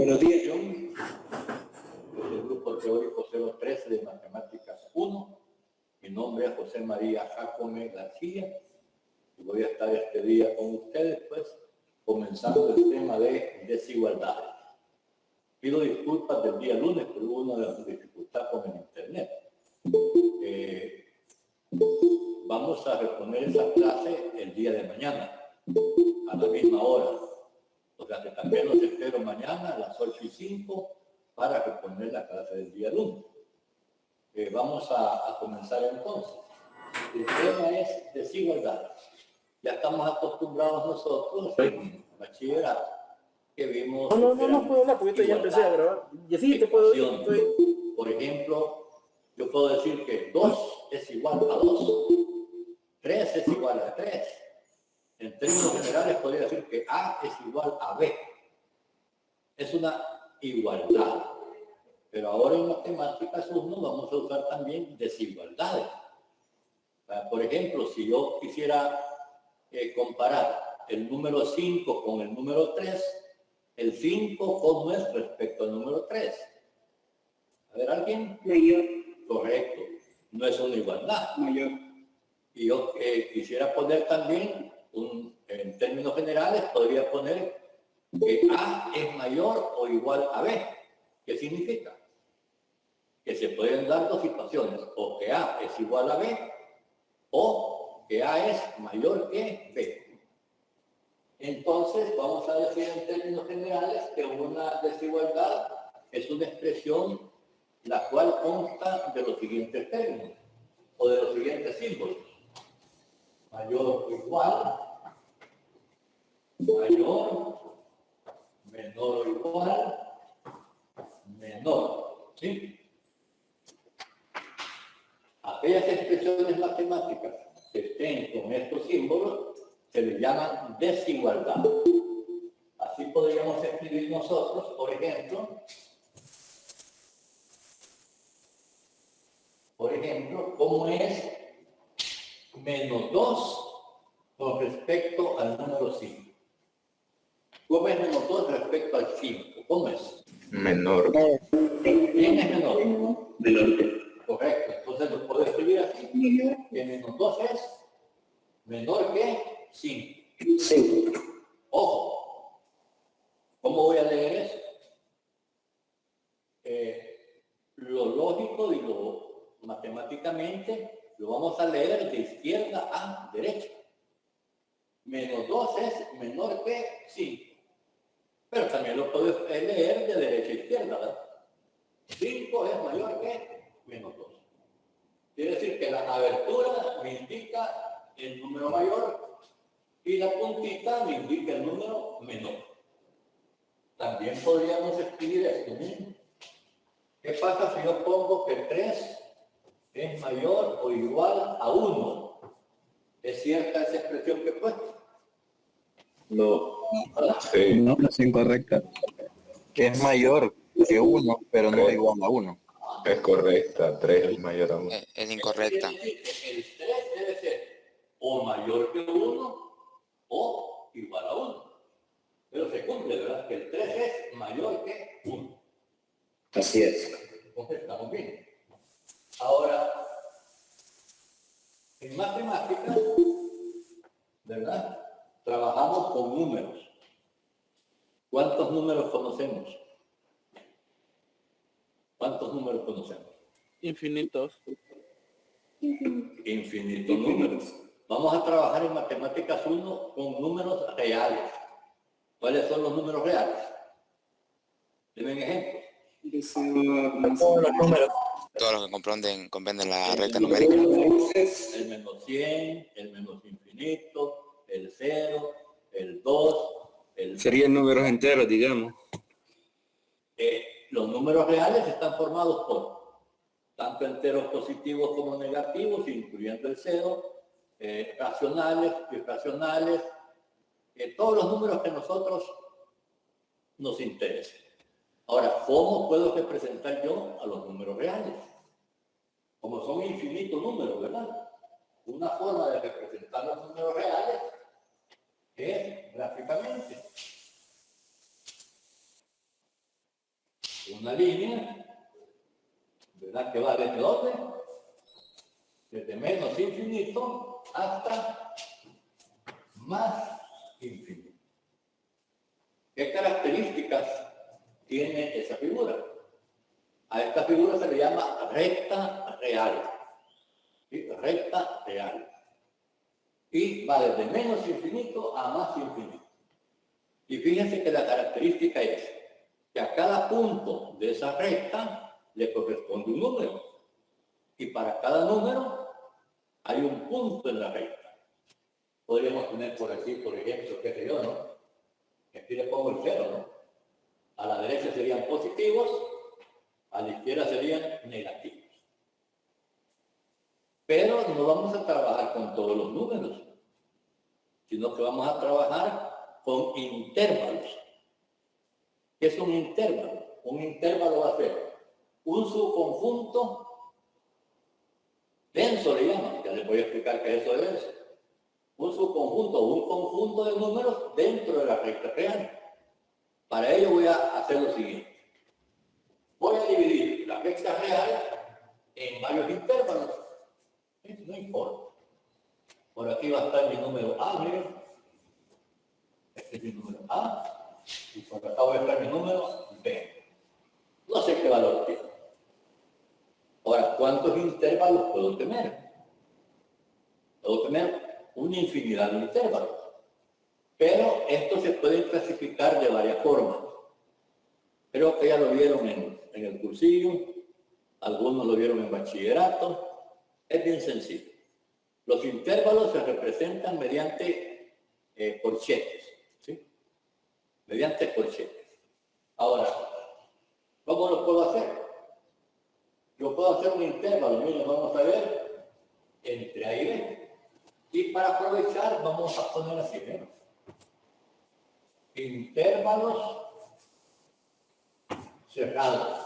Buenos días, John. Del grupo teórico 013 de Matemáticas 1. Mi nombre es José María Jacome García y voy a estar este día con ustedes, pues, comenzando el tema de desigualdades. Pido disculpas del día lunes, pero hubo una dificultad con el internet. Vamos a reponer esa clase el día de mañana, a la misma hora. O sea que también los espero mañana a las 8:05 para reponer la clase del día lunes. Vamos a comenzar entonces. El tema es desigualdades. Ya estamos acostumbrados nosotros en bachillerato que vimos... No puedo hablar porque ya empecé a grabar. Y así te puedo decir. Por ejemplo, yo puedo decir que 2 es igual a 2, 3 es igual a 3. En términos generales podría decir que A es igual a B. Es una igualdad. Pero ahora en matemáticas 1 vamos a usar también desigualdades. Por ejemplo, si yo quisiera comparar el número 5 con el número 3, el 5, ¿cómo es respecto al número 3? A ver, ¿alguien? Mayor. Correcto. No es una igualdad. Mayor. Y yo quisiera poner también, en términos generales, podría poner que A es mayor o igual a B. ¿Qué significa? Que se pueden dar dos situaciones, o que A es igual a B, o que A es mayor que B. Entonces, vamos a decir en términos generales que una desigualdad es una expresión la cual consta de los siguientes términos, o de los siguientes símbolos. Mayor o igual, mayor, menor o igual, menor, ¿sí? Aquellas expresiones matemáticas que estén con estos símbolos se les llaman desigualdad. Así podríamos escribir nosotros, por ejemplo, cómo es menos 2 con respecto al número 5. ¿Cómo es menos 2 respecto al 5? ¿Cómo es? Menor. ¿Quién es menor? Menor. Correcto. Entonces lo puedo escribir así. Que menos 2 es menor que 5. Sí. Ojo. ¿Cómo voy a leer eso? Lo lógico y lo matemáticamente lo vamos a leer de izquierda a derecha. Menos 2 es menor que 5. Pero también lo puedo leer de derecha a izquierda, ¿verdad? 5 es mayor que menos 2. Quiere decir que la abertura me indica el número mayor y la puntita me indica el número menor. También podríamos escribir esto mismo. ¿Qué pasa si yo pongo que 3 es mayor o igual a 1? ¿Es cierta esa expresión que he puesto? No. Sí. No, es incorrecta. Que es mayor que 1, pero no es igual a 1. Es correcta, 3 es mayor a 1. Es incorrecta. El 3 debe ser o mayor que 1 o igual a 1. Pero se cumple, ¿verdad? Que el 3 es mayor que 1. Así es. Entonces estamos bien. Ahora, en matemáticas, ¿verdad? Trabajamos con números. ¿Cuántos números conocemos? ¿Cuántos números conocemos? Infinitos. Infinitos números. Vamos a trabajar en matemáticas 1 con números reales. ¿Cuáles son los números reales? Denme ejemplos. Todos los números. Todos los que comprenden la recta numérica. El menos 100, el menos infinito, el 0, el 2, el... Serían números enteros, digamos. Los números reales están formados por tanto enteros positivos como negativos, incluyendo el 0, racionales, irracionales, todos los números que a nosotros nos interesen. Ahora, ¿cómo puedo representar yo a los números reales? Como son infinitos números, ¿verdad? Una forma de representar los números reales es gráficamente. una línea, ¿verdad? Que va desde dónde? Desde menos infinito hasta más infinito. ¿Qué características tiene esa figura? A esta figura se le llama recta real. ¿Sí? Recta real. Y va desde menos infinito a más infinito. Y fíjense que la característica es que a cada punto de esa recta le corresponde un número. Y para cada número hay un punto en la recta. Podríamos poner por aquí, por ejemplo, qué sé yo, ¿no? Aquí le pongo el 0, ¿no? A la derecha serían positivos, a la izquierda serían negativos. Pero no vamos a trabajar con todos los números, sino que vamos a trabajar con intervalos. ¿Qué es un intervalo? Un intervalo va a ser un subconjunto denso, le llaman. Ya les voy a explicar qué es eso de denso. Un subconjunto o un conjunto de números dentro de la recta real. Para ello voy a hacer lo siguiente. Voy a dividir la recta real en varios intervalos. No importa. Por aquí va a estar mi número A, miren. Este es mi número A. Y por acá voy a estar mi número B. No sé qué valor tiene. Ahora, ¿cuántos intervalos puedo tener? Puedo tener una infinidad de intervalos. Pero estos se pueden clasificar de varias formas. Creo que ya lo vieron en el cursillo. Algunos lo vieron en bachillerato. Es bien sencillo. Los intervalos se representan mediante corchetes. ¿Sí? Mediante corchetes. Ahora, ¿cómo lo puedo hacer? Yo puedo hacer un intervalo, miren, vamos a ver, entre A y B. Y para aprovechar, vamos a poner así, ¿eh? Intervalos cerrados.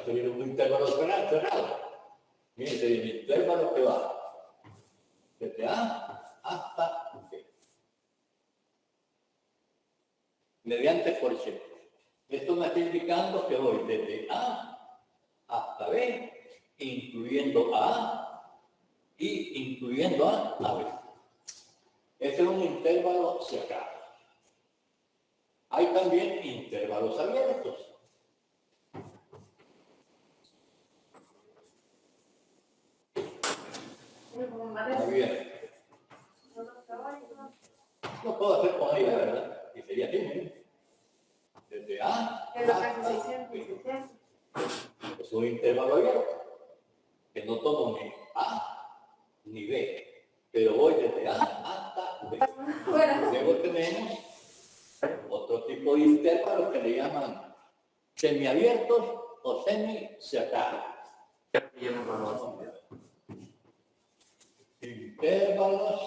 Sería un intervalo cerrado. Miren, sería un intervalo que va desde A hasta B. Mediante corchetes. Esto me está indicando que voy desde A hasta B, incluyendo A y incluyendo A B. Este es un intervalo cerrado. Hay también intervalos abiertos. Abiertos. Lo puedo hacer con ella, ¿verdad? Y sería así, miren. Desde A hasta B. Es un intervalo abierto, que no tomo ni A ni B, pero voy desde A hasta B. Luego tenemos otro tipo de intervalos que le llaman semiabiertos o semicerrados. Intervalos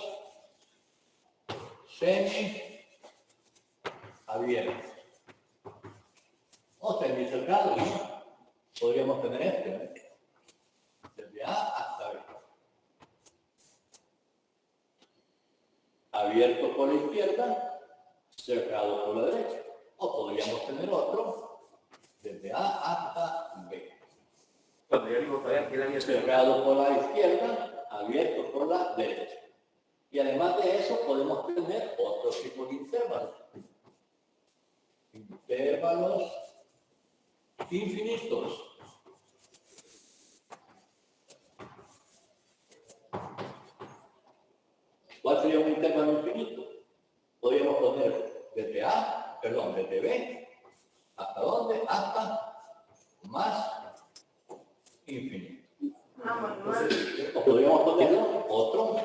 semiabiertos o semicerrados, ¿no? Podríamos tener este, ¿no? Desde A hasta B. Abierto por la izquierda, cerrado por la derecha. O podríamos tener otro desde A hasta B. Cerrado por la izquierda, abierto por la derecha. Y además de eso, podemos tener otro tipo de intervalos. Intervalos infinitos. ¿Cuál sería un intervalo infinito? Podríamos poner desde B, ¿hasta dónde? Hasta más infinito. O podríamos ponerlo otro,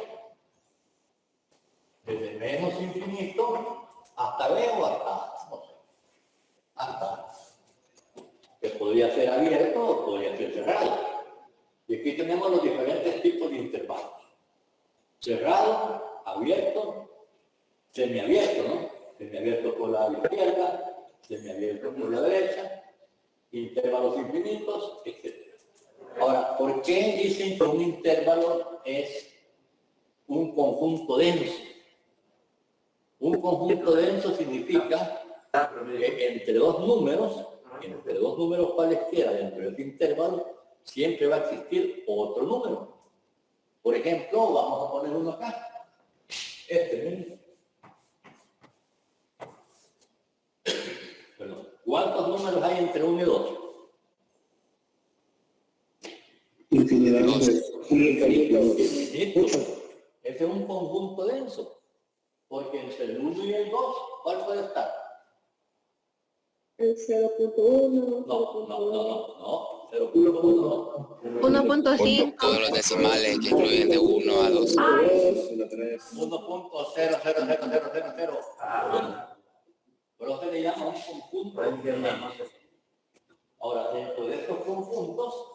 desde menos infinito hasta B o hasta, no sé, hasta, que podría ser abierto o podría ser cerrado. Y aquí tenemos los diferentes tipos de intervalos. Cerrado, abierto, semiabierto, ¿no? Semiabierto por la izquierda, semiabierto por la derecha, intervalos infinitos, etc. Ahora, ¿por qué dicen que un intervalo es un conjunto denso? Un conjunto denso significa que entre dos números cualesquiera dentro de ese intervalo, siempre va a existir otro número. Por ejemplo, vamos a poner uno acá. Este mismo. Perdón. ¿Cuántos números hay entre 1 y 2? Infinidad. Infinito. Ese es un conjunto denso. Porque entre el 1 y el 2, ¿cuál puede estar? El 0.1. No. 0.1 no. 1.5. Todos los decimales que incluyen de 1 a 2. 1.0000001. Pero se le llama un conjunto. Ahora, dentro de estos conjuntos,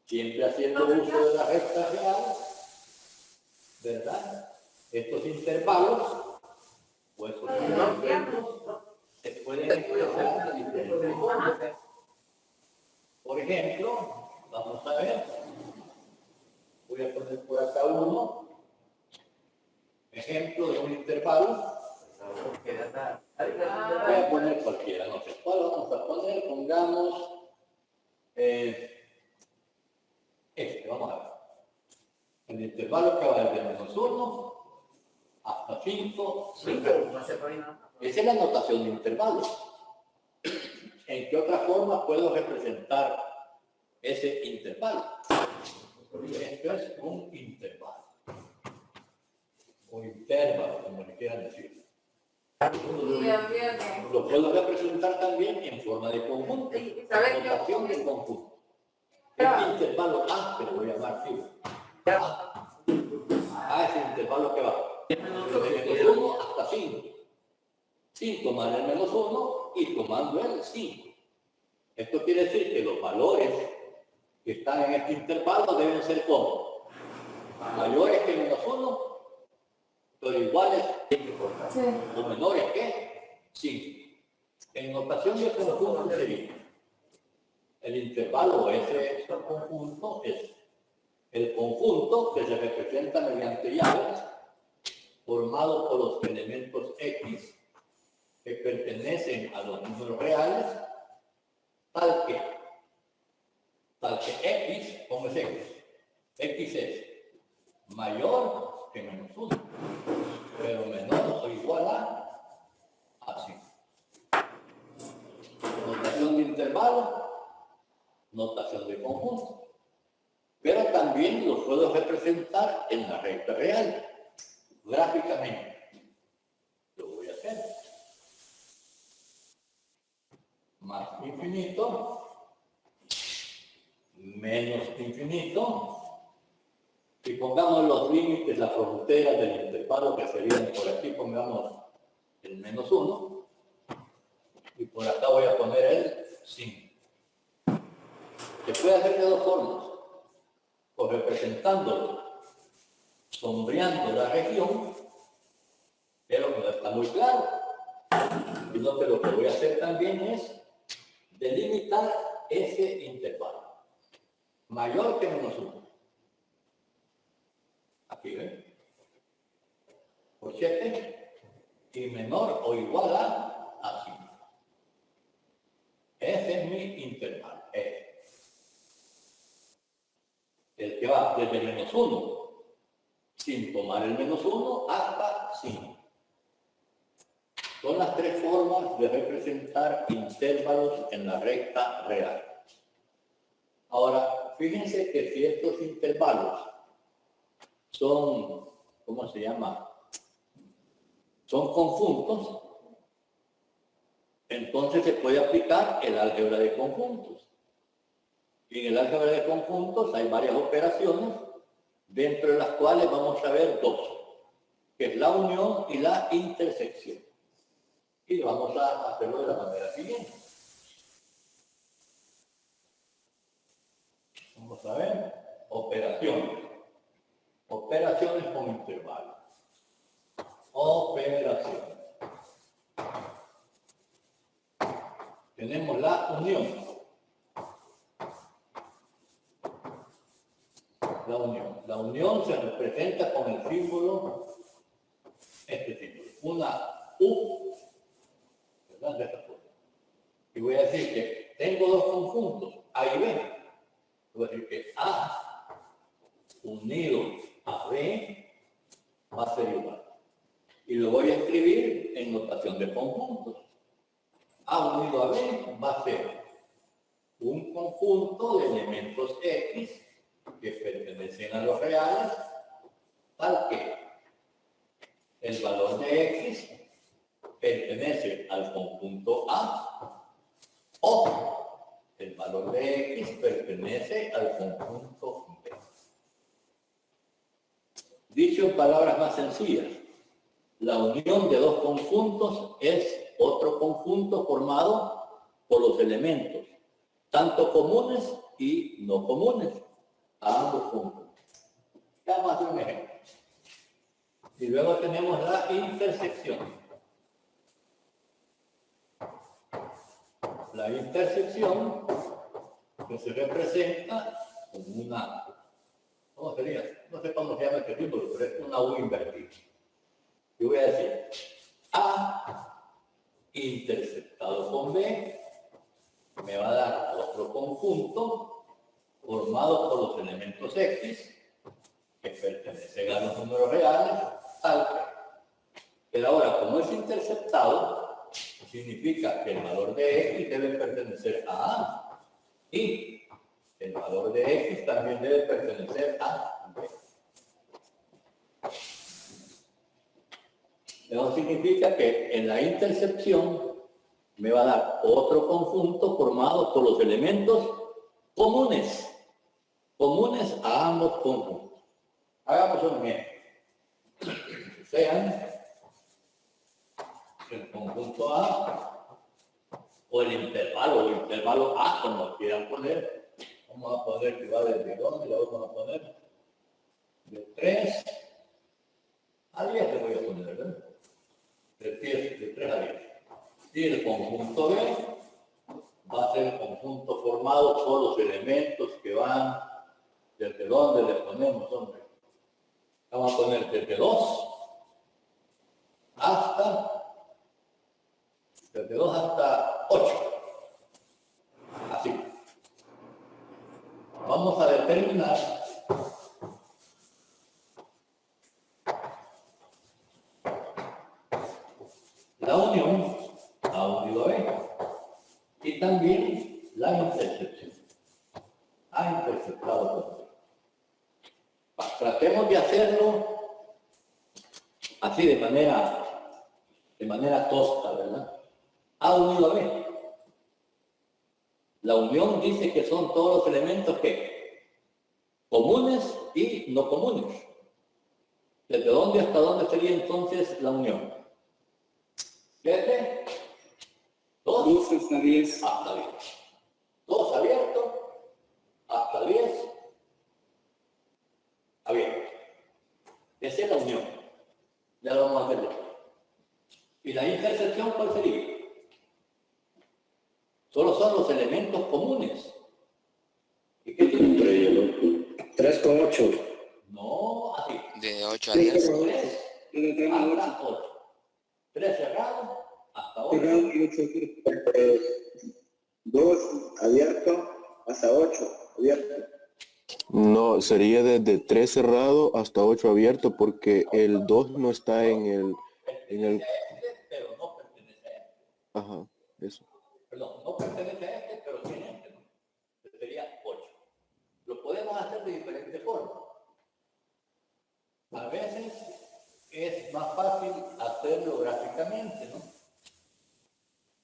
siempre haciendo uso de la recta real, ¿verdad? Estos intervalos, o estos intervalos, se pueden expresar de diferentes formas. Por ejemplo, vamos a ver, voy a poner por acá uno, ejemplo de un intervalo. Voy a poner cualquiera, no sé cuál vamos a poner, pongamos vamos a ver. El intervalo que va desde -1 hasta 5. Esa es la notación de intervalos. ¿En qué otra forma puedo representar ese intervalo? Esto es un intervalo. O intervalo, como le quieran decir. Lo puedo representar también en forma de conjunto. Notación de conjunto. Este intervalo A, que le voy a llamar fijo. A es el intervalo que va de -1 hasta 5. 5 tomando el -1 y tomando el 5. Esto quiere decir que los valores que están en este intervalo deben ser como mayores que -1, pero iguales o menores que 5. En notación de conjunto sería el intervalo o ese conjunto es el conjunto que se representa mediante llaves formado por los elementos X que pertenecen a los números reales, tal que X, ¿cómo es X? X es mayor que -1, pero menor o igual a 5. Notación de intervalo, notación de conjunto. Pero también lo puedo representar en la recta real, gráficamente. Lo voy a hacer. Más infinito, menos infinito. Y pongamos los límites, las fronteras del intervalo que serían por aquí, pongamos el -1. Y por acá voy a poner el 5. Se puede hacer de dos formas. O representándolo, sombreando la región, pero no está muy claro. Sino que lo que voy a hacer también es delimitar ese intervalo, mayor que -1. Aquí ven, por 7, y menor o igual a 5. Ese es mi intervalo. El que va desde el -1, sin tomar el -1, hasta 5. Son las tres formas de representar intervalos en la recta real. Ahora, fíjense que si estos intervalos son, ¿cómo se llama? Son conjuntos, entonces se puede aplicar el álgebra de conjuntos. Y en el álgebra de conjuntos hay varias operaciones, dentro de las cuales vamos a ver dos, que es la unión y la intersección. Y vamos a hacerlo de la manera siguiente. Vamos a ver, operaciones. Operaciones con intervalos. Operaciones. Tenemos la unión. La unión se representa con el símbolo, este símbolo, una U, ¿verdad? representan de esta forma. Y voy a decir que tengo dos conjuntos, A y B. Voy a decir que A unido a B va a ser igual. Y lo voy a escribir en notación de conjuntos. A unido a B va a ser un conjunto de elementos X que pertenecen a los reales, tal que el valor de X pertenece al conjunto A o el valor de X pertenece al conjunto B. Dicho en palabras más sencillas, la unión de dos conjuntos es otro conjunto formado por los elementos, tanto comunes y no comunes, a ambos conjuntos. Vamos a hacer un ejemplo. Y luego tenemos la intersección. La intersección que se representa como una, ¿cómo sería? No sé cómo se llama este símbolo, pero es una U invertida. Yo voy a decir A interceptado con B me va a dar otro conjunto formado por los elementos X que pertenecen a los números reales, tal que. Pero ahora, como es interceptado, significa que el valor de X debe pertenecer a A y el valor de X también debe pertenecer a B. Eso significa que en la intercepción me va a dar otro conjunto formado por los elementos comunes a ambos conjuntos. Hagamos un ejemplo. Sean el conjunto A o el intervalo A, como quieran poner. Vamos a poner que va desde dónde, la vamos a poner de 3 a 10, le voy a poner, ¿verdad? De 3 a 10. Y el conjunto B va a ser el conjunto formado por los elementos que van desde dónde le ponemos, hombre. Vamos a poner desde 2 hasta 8. Así. Vamos a determinar la unión A unido a B y también la intercepción. A interceptado con B. Tratemos de hacerlo así de manera tosca, ¿verdad? A unido a B. La unión dice que son todos los elementos que comunes y no comunes. ¿Desde dónde hasta dónde sería entonces la unión? Desde 2 hasta 10. hasta 10. 2 abierto hasta 10 abierto. Esa es la unión. Ya lo vamos a hacer después. ¿Y la intersección cuál sería? Solo son los elementos comunes. ¿Y qué tiene? 3 con 8. No, así. De 8 a 10. 3 hasta 8. 3 cerrados hasta 8. Cerrado y 8. 2 abierto hasta 8 abierto. No, sería desde 3 cerrado hasta 8 abierto porque el 2 no está en el... Pero no pertenece a este. Ajá, eso. Perdón, no pertenece a este, pero sí a este, ¿no? Sería 8. Lo podemos hacer de diferentes formas. A veces es más fácil hacerlo gráficamente, ¿no?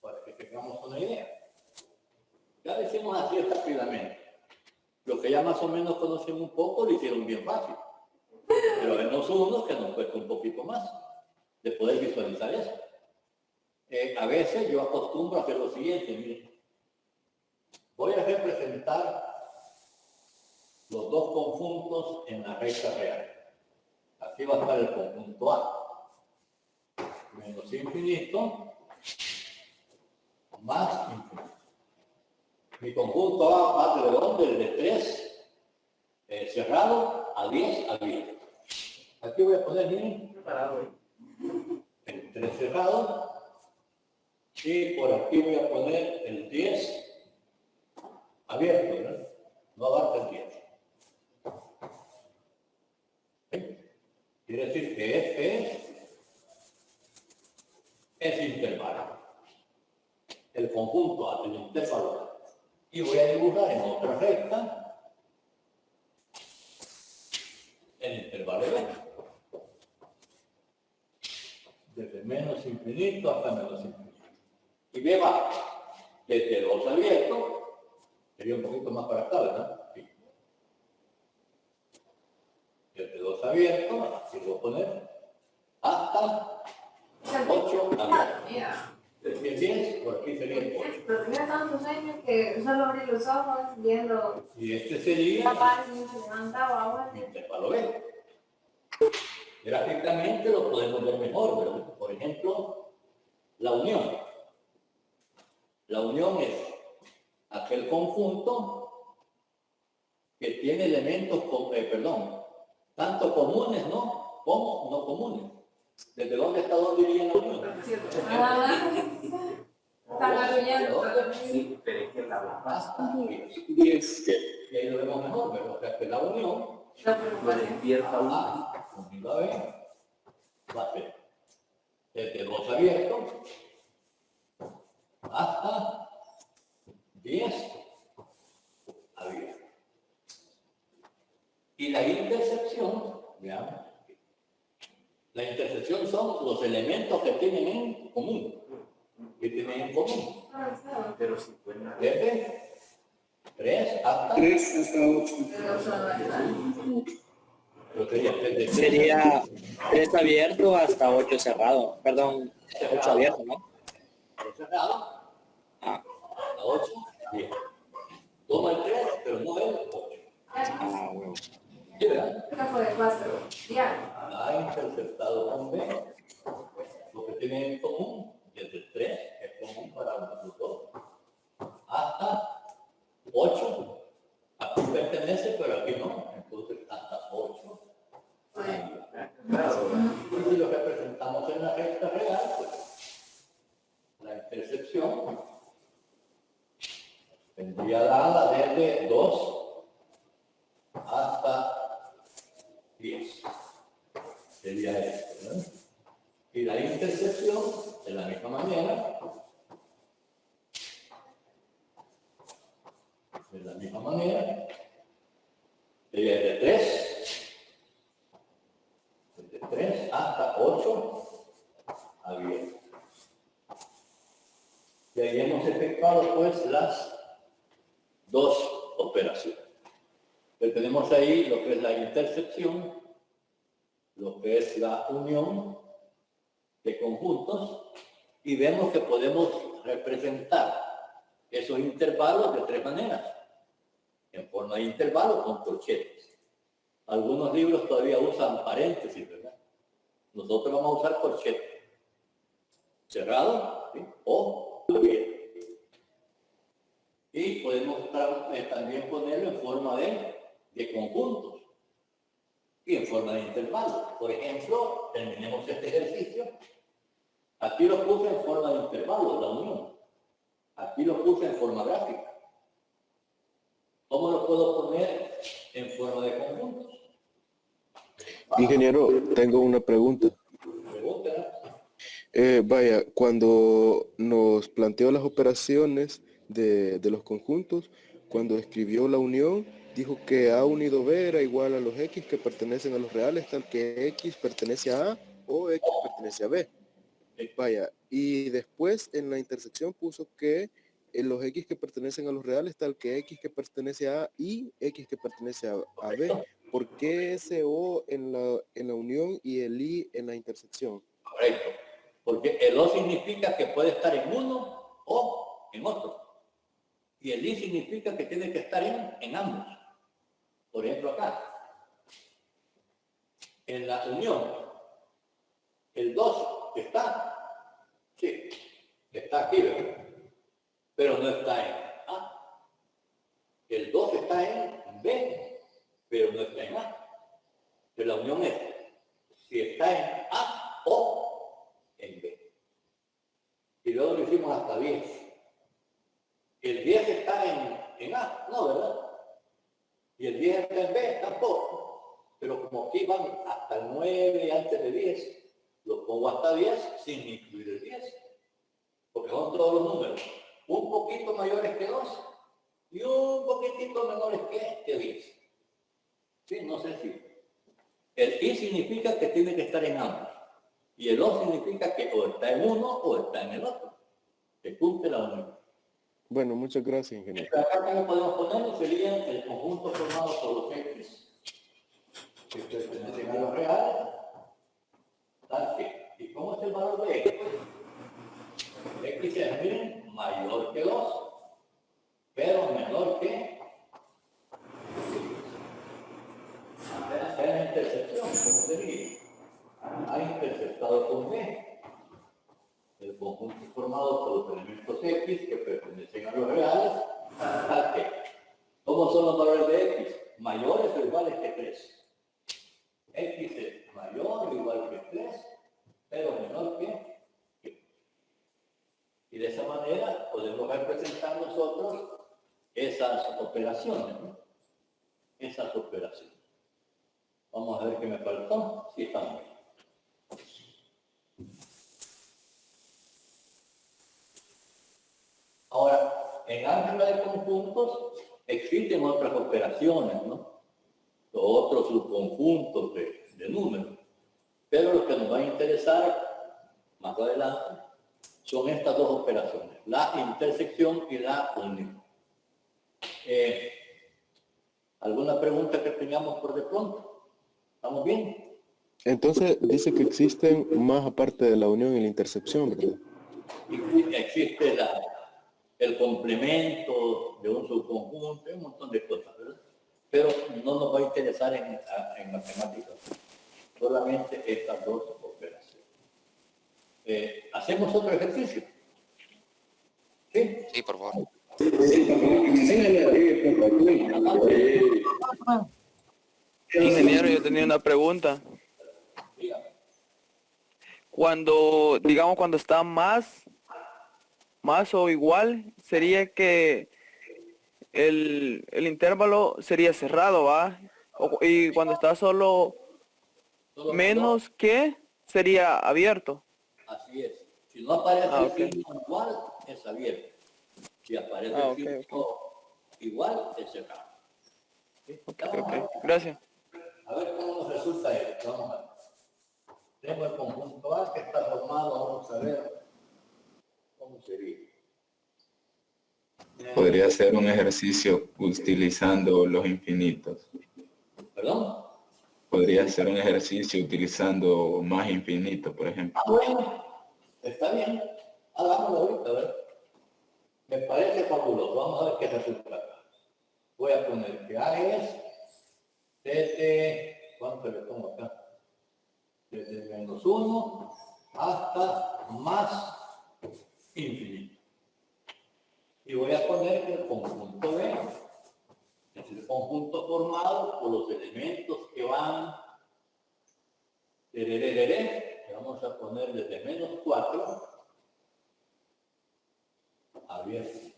Para que tengamos una idea. Ya decimos así rápidamente. Los que ya más o menos conocen un poco lo hicieron bien fácil. Pero vemos unos que nos cuesta un poquito más de poder visualizar eso. A veces yo acostumbro a hacer lo siguiente, miren. Voy a representar los dos conjuntos en la recta real. Aquí va a estar el conjunto A. Menos infinito más infinito. Mi conjunto A va de dónde? De 3 cerrado a 10 abierto. Aquí voy a poner, miren, el 3 cerrado Y por aquí voy a poner el 10 abierto, ¿verdad? No abarca el 10. ¿Sí? Quiere decir que este es intervalo. El conjunto A, el intervalo. Y voy a dibujar en otra recta el intervalo B. Desde menos infinito hasta menos infinito. Y B va desde 2 abierto, sería un poquito más para acá, ¿verdad? Sí. Desde 2 abierto, aquí voy a poner, hasta 8 abierto. Desde 10, por aquí sería el 8. Pero tenía tantos años que solo abrí los ojos viendo. Y este sería Papá se levantaba, el intervalo B. Gráficamente lo podemos ver mejor, ¿verdad? Por ejemplo, la unión. La unión es aquel conjunto que tiene elementos, tanto comunes, ¿no? Como no comunes. ¿Desde dónde está dónde diría la unión? Sí, pero es que la Hasta 10. y ahí lo vemos mejor, ¿verdad? O sea que la unión lo despierta uno. unido a B va a ser desde 2 abiertos hasta 10 abiertos. Y la intersección, veamos, la intersección son los elementos que tienen en común. Que tienen en común. Pero si fuera Desde 3 hasta 3 hasta 8. lo que desde Sería 3 abierto hasta 8 cerrado. Perdón, 8 abierto, ¿no? cerrado Ah, a 8, 10. Toma el 3, pero no el 8. huevo. ¿Sí, verdad? de 4. Ya. A interceptado con B, lo que tienen en común, desde 3 es común para los dos, hasta 8, aquí pertenece, pero aquí no, entonces hasta 8. Y si lo representamos en la recta real, pues la intersección tendría dada desde 2 hasta 10. Sería esto, ¿no? Y la intersección, de la misma manera, sería desde 3 hasta 8 abiertos. Y ahí hemos efectuado pues las dos operaciones. Pero tenemos ahí lo que es la intersección, lo que es la unión de conjuntos, y vemos que podemos representar esos intervalos de 3 maneras, en forma de intervalo con corchetes. Algunos libros todavía usan paréntesis, ¿verdad? Nosotros vamos a usar corchetes, cerrado, ¿sí? O abierto. Y podemos también ponerlo en forma de conjuntos y en forma de intervalos. Por ejemplo, terminemos este ejercicio. Aquí lo puse en forma de intervalos, la unión. Aquí lo puse en forma gráfica. ¿Cómo lo puedo poner en forma de conjuntos? Ingeniero, tengo una pregunta. Pregunta. Vaya, cuando nos planteó las operaciones de los conjuntos, cuando escribió la unión, dijo que A unido B era igual a los X que pertenecen a los reales, tal que X pertenece a A o X pertenece a B. Vaya, y después en la intersección puso que los X que pertenecen a los reales, tal que X que pertenece a A y X que pertenece a B. ¿Por qué ese O en la unión y el I en la intersección? Correcto. Porque el O significa que puede estar en uno o en otro. Y el I significa que tiene que estar en ambos. Por ejemplo, acá. En la unión, el 2 está. Sí, está aquí, ¿verdad? Pero no está en A. El 2 está en B, pero no está en A. Pero la unión es si está en A o en B. Y luego lo hicimos el 10 está en A, no, ¿verdad? Y el 10 está en B, tampoco. Pero como aquí van hasta el 9 antes de 10, lo pongo hasta 10 sin incluir el 10. Porque son todos los números. Un poquito mayores que 2 y un poquitito menores que 10. Sí, no sé si. El I significa que tiene que estar en ambos. Y el O significa que o está en uno o está en el otro. Que cumple la unión. Bueno, muchas gracias, ingeniero. Acá que podemos poner sería el conjunto formado por los X que pertenecen a los reales. Tal que, ¿y cómo es el valor de X? X es, miren, mayor que 2, pero menor que hacer la intersección, ¿cómo sería? Ha interceptado con B. El conjunto formado por los elementos X que pertenecen a los reales, tal que, ¿cómo son los valores de X? Mayores o iguales que 3. X es mayor o igual que 3, pero menor que. Y de esa manera podemos representar nosotros esas operaciones, ¿no? Esas operaciones. Vamos a ver qué me faltó. Sí, está muy bien. Ahora, en álgebra de conjuntos existen otras operaciones, ¿no? Otros subconjuntos de números. Pero lo que nos va a interesar más adelante son estas dos operaciones, la intersección y la unión. ¿Alguna pregunta que tengamos por de pronto? ¿Estamos bien? Entonces, dice que existen más aparte de la unión y la intercepción, ¿verdad? Y existe el complemento de un subconjunto, un montón de cosas, ¿verdad? Pero no nos va a interesar en matemáticas, solamente estas dos operaciones. ¿Hacemos otro ejercicio? ¿Sí? Sí, por favor. Ingeniero, yo tenía una pregunta. Dígame. Cuando, digamos, cuando está más o igual, sería que el intervalo sería cerrado, ¿va? Y cuando está solo menos que, sería abierto. Así es. Si no aparece el Okay. signo igual, es abierto. Si aparece el Okay. signo igual, es cerrado. ¿Sí? Okay. Gracias. A ver cómo nos resulta esto. Vamos a ver. Tengo el conjunto A que está formado, vamos a ver cómo sería. Podría ser un ejercicio utilizando los infinitos. ¿Perdón? Podría ser un ejercicio utilizando más infinito, por ejemplo. Bueno, está bien. Hagámoslo ahorita, a ver. Me parece fabuloso. Vamos a ver qué resulta. Voy a poner que A es desde, ¿cuánto le pongo acá? Desde -1 hasta más infinito. Y voy a poner que el conjunto B es el conjunto formado por los elementos que van que vamos a poner desde -4 abierto.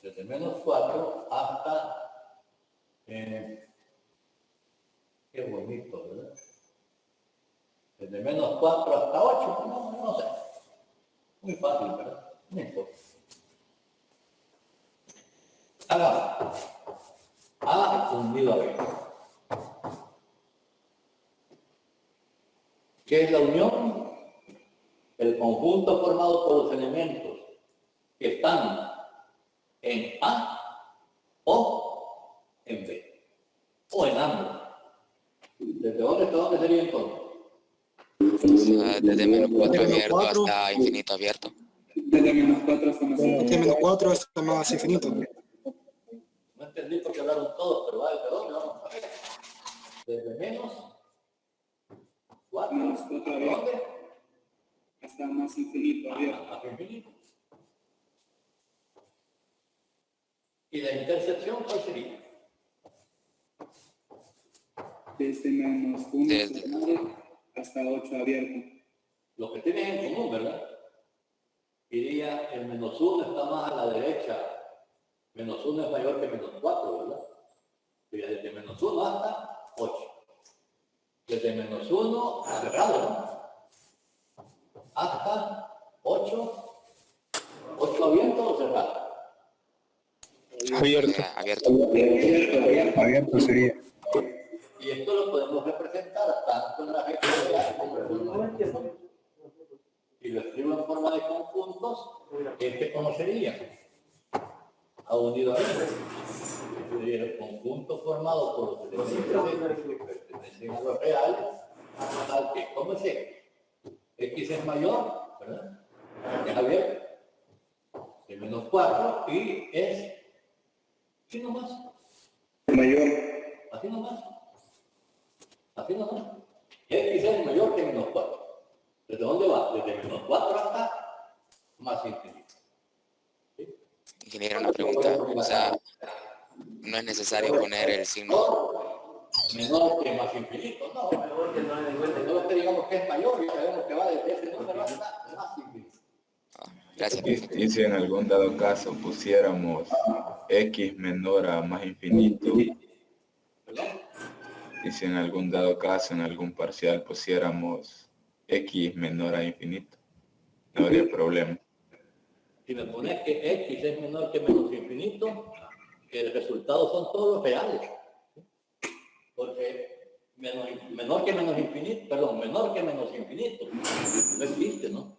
Desde -4 hasta qué bonito, ¿verdad? Desde -4 hasta 8, no sé. Muy fácil, ¿verdad? No importa. Hagamos. A unido a B. ¿Qué es la unión? El conjunto formado por los elementos que están en A o en B. O en ambos. ¿Desde dónde hasta dónde sería entonces? O sea, desde -4 abierto hasta infinito abierto. Desde -4 hasta más infinito. Desde -4 hasta más infinito. No entendí por qué hablaron todos, pero ¿de dónde vamos a ver? Desde -4. -4 ¿De dónde? hasta más infinito abierto. Hasta infinito. ¿Y la intersección cuál sería? Desde -1 Desde- cerrado hasta 8 abierto. Lo que tienen en común, ¿verdad? Diría, el -1 está más a la derecha. -1 es mayor que -4, ¿verdad? Sería desde -1 hasta 8. Desde -1 cerrado, ¿no? Hasta 8. 8 abierto o cerrado. Abierto. Abierto sería. Y esto lo podemos representar tanto en la recta real como en forma de conjuntos. Si lo escribo en forma de conjuntos, ¿cómo sería? A unido a esto. Sería el conjunto formado por los elementos que pertenecen a lo real, tal que, ¿cómo es X? X es mayor, ¿verdad? Es abierto. Es -4 y es así nomás. Mayor. Así nomás. Así nomás. X es mayor que -4. ¿Desde dónde va? Desde -4 hasta más infinito. ¿Sí? Ingeniero, una pregunta. O sea, no es necesario poner el signo. Menor que más infinito, no. No que digamos que es mayor y sabemos que va desde ese número hasta más infinito. Gracias. Y si en algún dado caso pusiéramos X menor a más infinito, ¿Perdón? y si en algún dado caso, en algún parcial pusiéramos X menor a infinito, no habría problema. Si me pones que X es menor que menos infinito, que el resultado son todos reales. ¿Sí? Porque menor que menos infinito, perdón, menor que menos infinito, no existe, ¿no?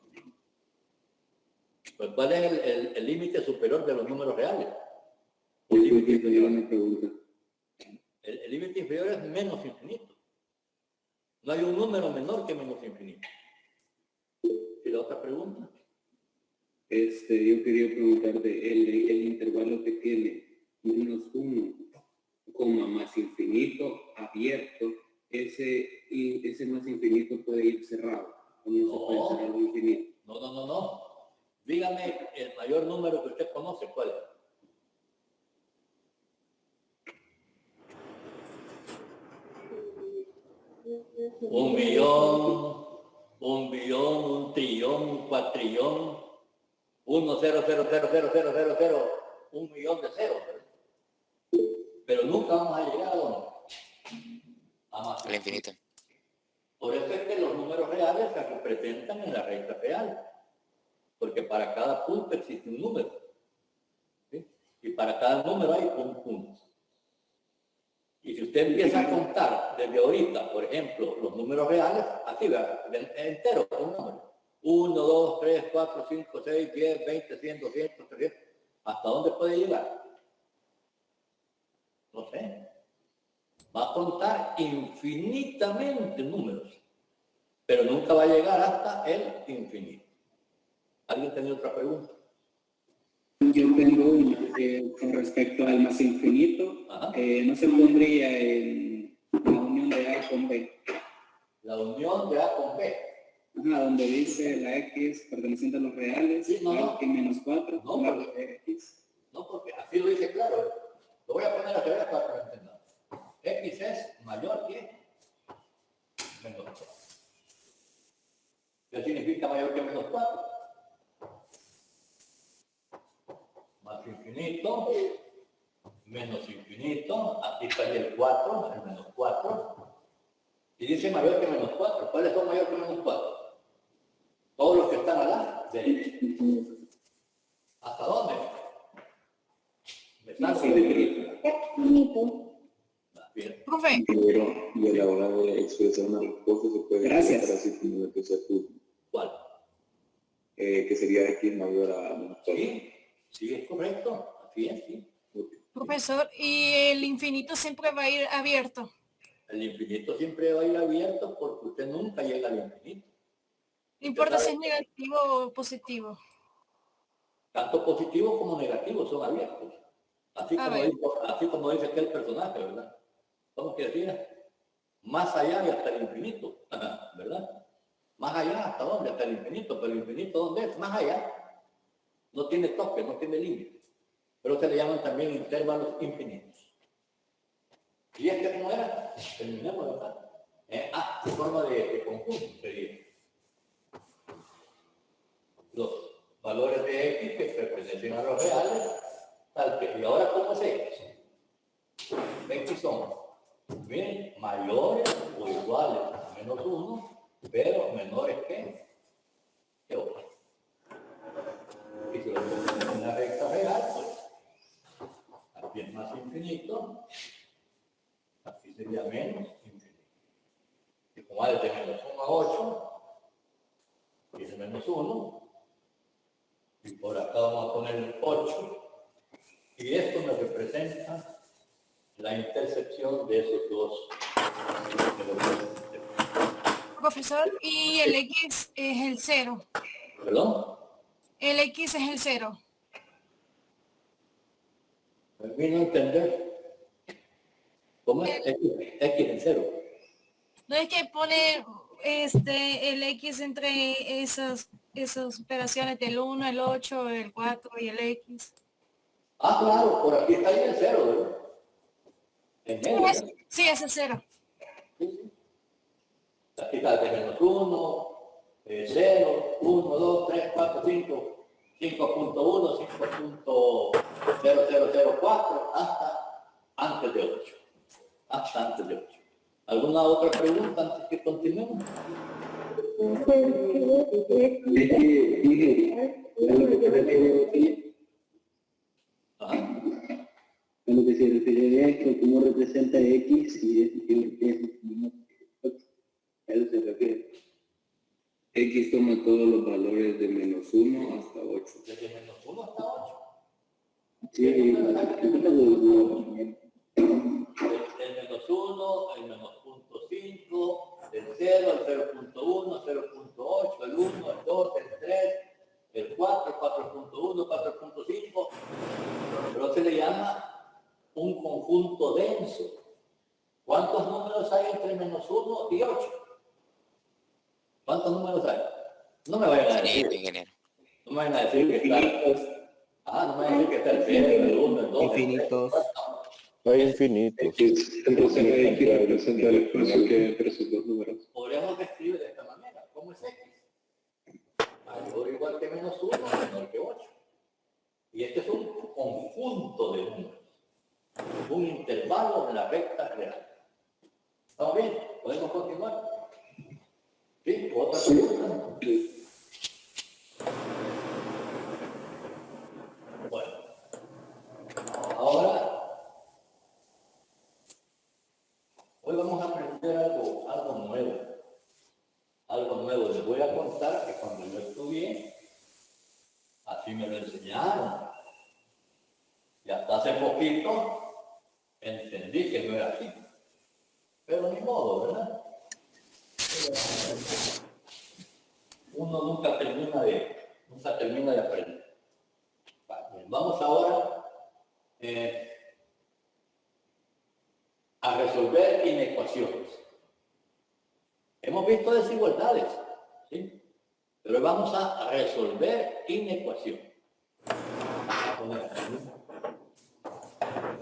Pues ¿cuál es el límite superior de los números reales? El límite inferior. El límite inferior es menos infinito. No hay un número menor que menos infinito. ¿Y la otra pregunta? Yo quería preguntarte, el intervalo que tiene -1, más infinito abierto, ese más infinito puede ir cerrado, o no se puede cerrar un infinito. No. Dígame el mayor número que usted conoce, ¿cuál es? Un millón, un billón, un trillón, un cuatrillón, 1,000,000, 1 millón de ceros, ¿verdad? Pero nunca vamos a llegar a dónde? A más. Al infinito. Por eso es que los números reales se representan en la recta real, porque para cada punto existe un número, ¿sí? Y para cada número hay un punto. Y si usted empieza a contar desde ahorita, por ejemplo, los números reales, así, ¿verdad? Entero, un número. 1, 2, 3, 4, 5, 6, 10, 20, 100, 200, 300. ¿Hasta dónde puede llegar? No sé. Va a contar infinitamente números, pero nunca va a llegar hasta el infinito. ¿Alguien tiene otra pregunta? Yo tengo una con respecto al más infinito. No se pondría en la unión de A con B. La unión de A con B. Ajá, donde dice la X perteneciente a los reales, Sí, no. -4, No, porque, no, porque así lo dice claro. Lo voy a poner a revés para que lo entendamos. X es mayor que menos 4. ¿Qué significa mayor que menos 4? Más infinito, menos infinito, aquí está el 4, el menos 4, y dice mayor que menos 4. ¿Cuáles son mayor que menos 4? Todos los que están a la derecha. ¿Hasta dónde? ¿Me están bien. Profe, Pero y a la hora de expresar una respuesta se puede Gracias. así como lo que se puso. ¿Cuál? Que sería X mayor a menos 4. Sí, es correcto. Así es, sí. profesor, ¿y el infinito siempre va a ir abierto? El infinito siempre va a ir abierto porque usted nunca llega al infinito. No importa si es negativo o positivo. Tanto positivo como negativo son abiertos. Así como dice aquel personaje, ¿verdad? ¿Cómo que decía? Más allá y hasta el infinito, ¿verdad? Más allá, ¿hasta dónde? Hasta el infinito. Pero el infinito, ¿dónde es? Más allá. No tiene tope, no tiene límite. Pero se le llaman también intervalos infinitos. ¿Y este cómo era? Terminemos, ¿verdad? Forma de conjunto sería. valores de X que pertenecen a los reales, tal que, y ahora ¿cómo es X? X son, miren, mayores o iguales a menos 1, pero menores que 8. Y si lo ponemos en una recta real, pues, aquí es más infinito, aquí sería menos infinito. Y como hay de menos 1 a 8, tiene menos 1, y por acá vamos a poner 8, y esto me representa la intersección de esos dos. Profesor, y el X es el 0. ¿Perdón? El X es el 0. ¿Me vino a entender? ¿Cómo es? X en 0. No es que pone el X entre esas operaciones del 1, el 8, el 4 y el X. Ah, claro, por aquí está ahí el 0, ¿verdad? En medio, ¿verdad? Sí, ese es 0. Sí, sí. Aquí está de menos 1, 0, 1, 2, 3, 4, 5, 5.1, 5.0004, hasta antes de 8. Hasta antes de 8. ¿Alguna otra pregunta antes que continuemos? Es que dije, a lo que se refiere Ajá. a lo que se refiere es que cómo representa X y es a eso se refiere. X toma todos los valores de menos 1 hasta 8. Desde menos 1 hasta 8. Sí, El menos 1, el menos 0.5, el 0, el 0.1, 0.8, el 1, el 2, el 3, el 4, 4.1, 4.5. Pero se le llama un conjunto denso. ¿Cuántos números hay entre menos 1 y 8? ¿Cuántos números hay? No me vayan a decir. Ingeniero. No me vayan a decir que está. No me vayan a decir que está el 0, el 1, el 2, Infinitos. Hay infinitos. Entonces X representa el espacio que hay entre esos dos números. Podríamos describir de esta manera. ¿Cómo es X? Mayor o igual que menos 1, menor que 8. Y este es un conjunto de números. Un intervalo en la recta real. ¿Estamos bien? ¿Podemos continuar? ¿Sí? ¿Otra pregunta? Bueno. Ahora, hoy vamos a aprender algo nuevo. Algo nuevo. Les voy a contar que cuando yo estudié, así me lo enseñaron. Y hasta hace poquito entendí que no era así. Pero ni modo, ¿verdad? Uno nunca termina de aprender. Vamos ahora a resolver inecuaciones. Hemos visto desigualdades, ¿sí? Pero vamos a resolver inecuaciones. Vamos a poner aquí.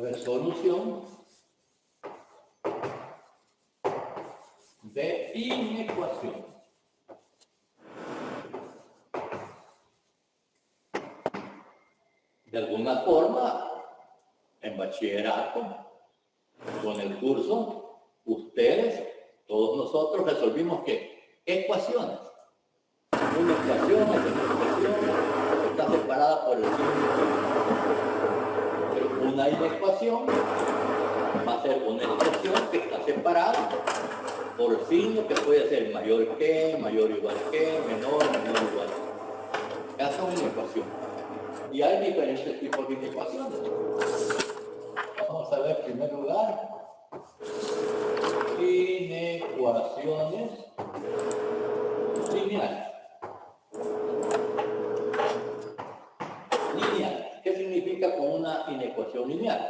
Resolución de inecuaciones. De alguna forma, en bachillerato, con el curso, ustedes, todos nosotros resolvimos ¿qué? Ecuaciones. Una ecuación está separada por el signo. Pero una inecuación va a ser una expresión que está separada por el signo que puede ser mayor que, mayor o igual que, menor igual que. Esa es una inecuación. Y hay diferentes tipos de inecuaciones. Vamos a ver en primer lugar inecuaciones lineales. Lineal. ¿Qué significa con una inecuación lineal?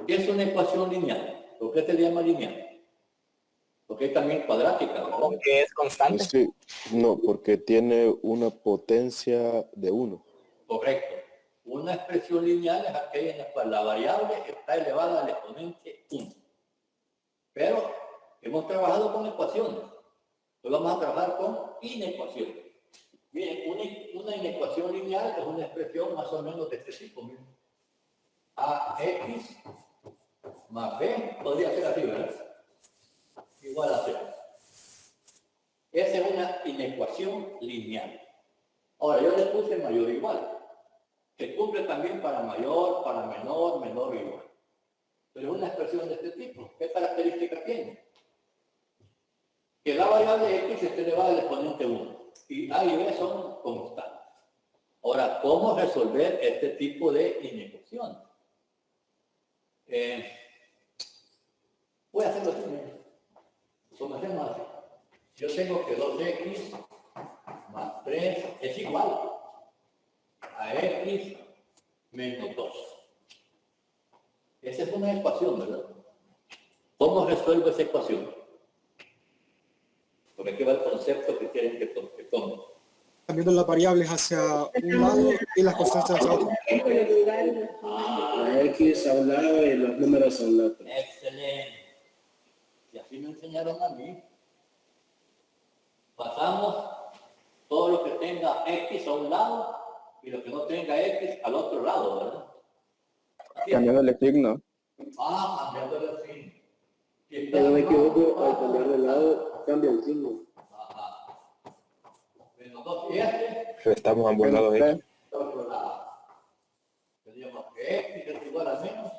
¿Qué es una ecuación lineal? ¿Por qué se le llama lineal? Porque es también cuadrática, ¿verdad? Porque es constante. Sí, no, porque tiene una potencia de 1. Correcto. Una expresión lineal es aquella en la cual la variable está elevada al exponente 1. Pero hemos trabajado con ecuaciones. Hoy vamos a trabajar con inecuaciones. Miren, una inecuación lineal es una expresión más o menos de este tipo. Miren. AX más B podría ser así, ¿verdad? Igual a 0. Esa es una inecuación lineal. Ahora, yo le puse mayor o igual. Se cumple también para mayor, para menor, menor o igual. Pero es una expresión de este tipo. ¿Qué características tiene? Que la variable X esté elevada al exponente 1. Y A y B son constantes. Ahora, ¿cómo resolver este tipo de inecuación? Voy a hacerlo así. Comencemos así. Yo tengo que 2x más 3 es igual a x menos 2. Esa es una ecuación, ¿verdad? ¿Cómo resuelvo esa ecuación? Porque aquí va el concepto que quieren que tome. Cambiando las variables hacia un lado y las constantes hacia otro. La X a un lado y los números a un otro. Excelente. Y así me enseñaron a mí. Pasamos todo lo que tenga X a un lado y lo que no tenga X al otro lado, ¿verdad? Cambiando el signo. Cambiando el signo. Si no me equivoco, al cambiar de lado, cambia el signo. Menos 2 y este. Estamos ambos lados X. Otro lado. Tendríamos que X es igual a menos.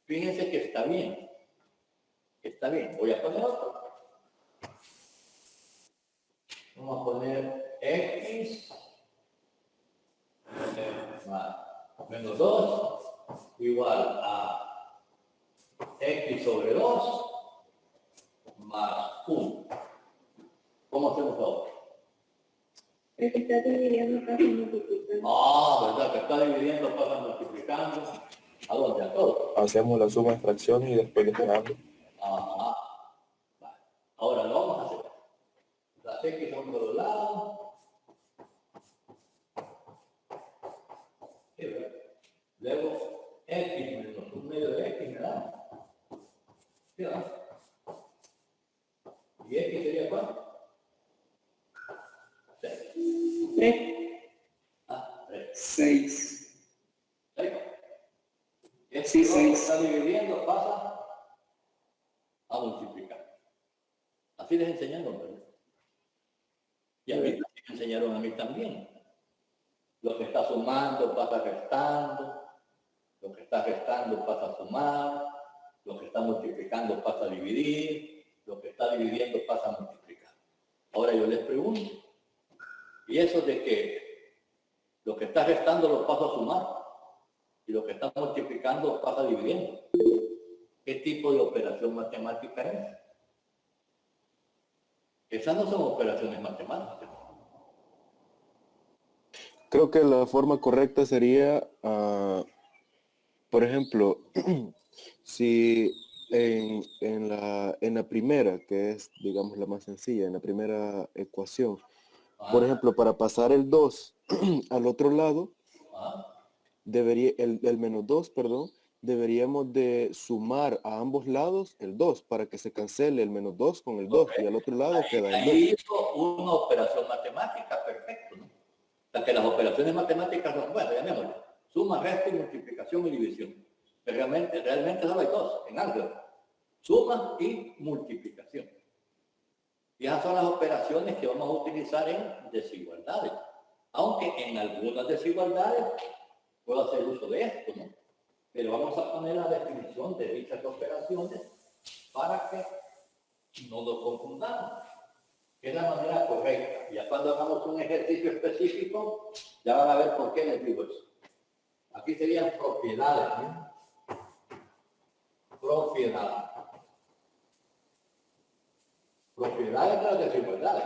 Fíjense que está bien. Está bien. Voy a poner otro. Vamos a poner X más menos 2 igual a X sobre 2 más 1. ¿Cómo hacemos ahora? El que está dividiendo pasa multiplicando. ¿Verdad? Que está dividiendo pasa multiplicando. ¿A dónde? A todo. Hacemos la suma de fracciones y después despegamos. Vale. Ahora lo vamos a hacer. Las X son por los lados. Sí, ¿verdad? Luego X menos un medio de X me da. ¿Sí, verdad? ¿Y X sería cuánto? 6. 3. 6. 6. Sí, 6. Está dividiendo, pasa a multiplicar. Así les enseñaron, ¿verdad? Y a mí me enseñaron a mí también. Lo que está sumando pasa restando, lo que está restando pasa a sumar, lo que está multiplicando pasa a dividir, lo que está dividiendo pasa a multiplicar. Ahora yo les pregunto, ¿y eso de que lo que está restando lo pasa a sumar y lo que está multiplicando pasa dividiendo? ¿Qué tipo de operación matemática es? Esas no son operaciones matemáticas. Creo que la forma correcta sería, por ejemplo, si en la primera, que es, digamos, la más sencilla, en la primera ecuación, por ejemplo, para pasar el 2 al otro lado, debería, el menos 2, perdón, deberíamos de sumar a ambos lados el 2 para que se cancele el menos 2 con el 2 y al otro lado queda el 2. Ahí hizo una operación matemática, perfecto, ¿no? O sea, que las operaciones matemáticas son, bueno, llamémosle, suma, resta, multiplicación y división. Pero realmente solo hay dos en álgebra, suma y multiplicación. Y esas son las operaciones que vamos a utilizar en desigualdades. Aunque en algunas desigualdades puedo hacer uso de esto, ¿no? Pero vamos a poner la definición de dichas operaciones para que no lo confundamos. Que es la manera correcta. Ya cuando hagamos un ejercicio específico, ya van a ver por qué les digo eso. Aquí serían propiedades, ¿no? Propiedades. Propiedades de las desigualdades.